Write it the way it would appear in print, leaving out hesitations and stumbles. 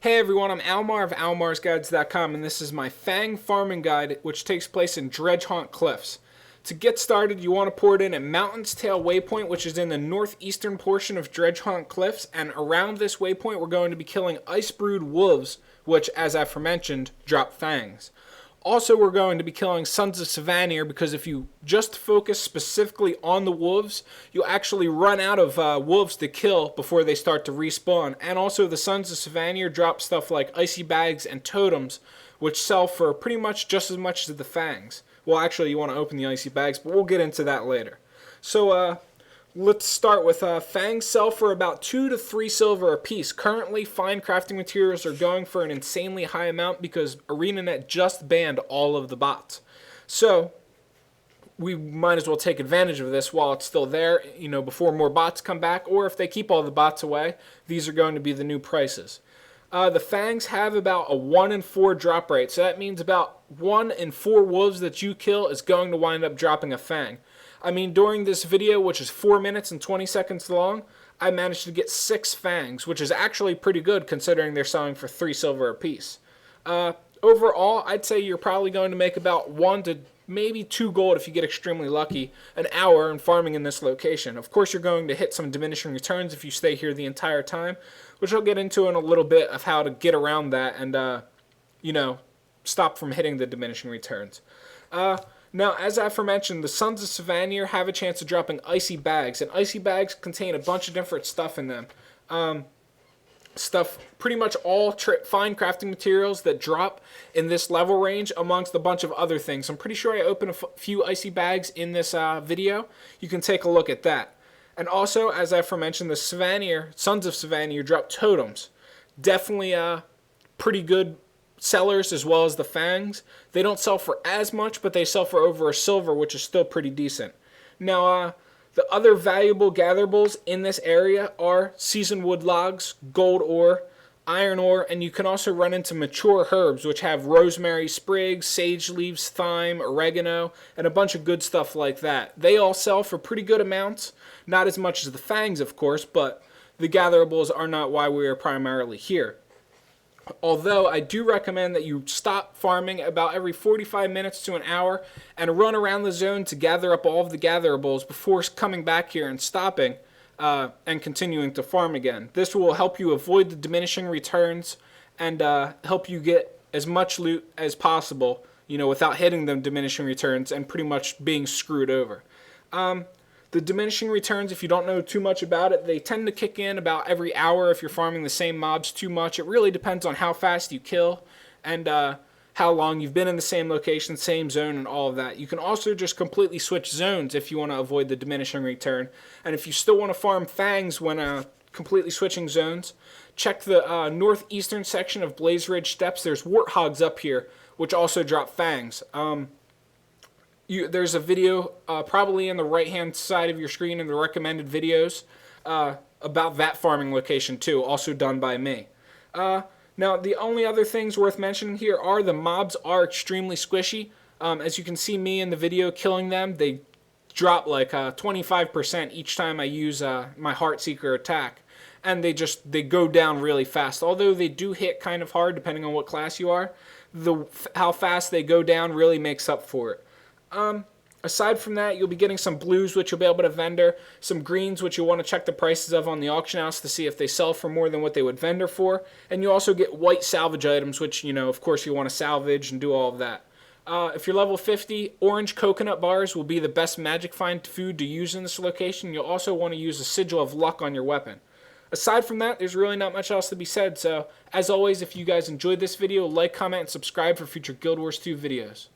Hey everyone, I'm Almar of almarsguides.com, and this is my Fang farming guide, which takes place in Dredgehaunt Cliffs. To get started, you want to port in at Mountain's Tail Waypoint, which is in the northeastern portion of Dredgehaunt Cliffs, and around this waypoint we're going to be killing ice-brewed wolves, which, as aforementioned, drop fangs. Also, we're going to be killing Sons of Savanir because if you just focus specifically on the wolves, you'll actually run out of wolves to kill before they start to respawn. And also, the Sons of Savanir drop stuff like icy bags and totems, which sell for pretty much just as much as the fangs. Well, actually, you want to open the icy bags, but we'll get into that later. So, let's start with fangs sell for about 2 to 3 silver a piece. Currently, fine crafting materials are going for an insanely high amount because ArenaNet just banned all of the bots. So, we might as well take advantage of this while it's still there, before more bots come back, or if they keep all the bots away, these are going to be the new prices. The fangs have about a 1 in 4 drop rate, so that means about 1 in 4 wolves that you kill is going to wind up dropping a fang. I mean, during this video, which is 4 minutes and 20 seconds long, I managed to get 6 fangs, which is actually pretty good considering they're selling for 3 silver a piece. Overall, I'd say you're probably going to make about 1 to maybe 2 gold if you get extremely lucky an hour in farming in this location. Of course, you're going to hit some diminishing returns if you stay here the entire time, which I'll get into in a little bit of how to get around that and, stop from hitting the diminishing returns. Now, as aforementioned, the Sons of Savanir have a chance of dropping icy bags, and icy bags contain a bunch of different stuff in them. Pretty much all fine crafting materials that drop in this level range, amongst a bunch of other things. I'm pretty sure I opened a few icy bags in this video. You can take a look at that. And also, as aforementioned, the Sons of Savanir drop totems. Definitely pretty good sellers as well as the fangs. They don't sell for as much, but they sell for over a silver, which is still pretty decent. Now, the other valuable gatherables in this area are seasoned wood logs, gold ore, iron ore, and you can also run into mature herbs, which have rosemary sprigs, sage leaves, thyme, oregano, and a bunch of good stuff like that. They all sell for pretty good amounts, not as much as the fangs, of course, but the gatherables are not why we are primarily here. Although I do recommend that you stop farming about every 45 minutes to an hour and run around the zone to gather up all of the gatherables before coming back here and stopping and continuing to farm again. This will help you avoid the diminishing returns and help you get as much loot as possible, without hitting them diminishing returns and pretty much being screwed over. The diminishing returns, if you don't know too much about it, they tend to kick in about every hour if you're farming the same mobs too much. It really depends on how fast you kill and how long you've been in the same location, same zone, and all of that. You can also just completely switch zones if you want to avoid the diminishing return. And if you still want to farm fangs when completely switching zones, check the northeastern section of Blaze Ridge Steppes. There's warthogs up here, which also drop fangs. There's a video probably in the right-hand side of your screen in the recommended videos about that farming location too, also done by me. Now, the only other things worth mentioning here are the mobs are extremely squishy. As you can see me in the video killing them, they drop like 25% each time I use my Heartseeker attack. And they go down really fast. Although they do hit kind of hard depending on what class you are, how fast they go down really makes up for it. Aside from that, you'll be getting some blues, which you'll be able to vendor, some greens, which you'll want to check the prices of on the auction house to see if they sell for more than what they would vendor for, and you also get white salvage items, which, of course you want to salvage and do all of that. If you're level 50, orange coconut bars will be the best magic find food to use in this location. You'll also want to use a sigil of luck on your weapon. Aside from that, there's really not much else to be said, so as always, if you guys enjoyed this video, like, comment, and subscribe for future Guild Wars 2 videos.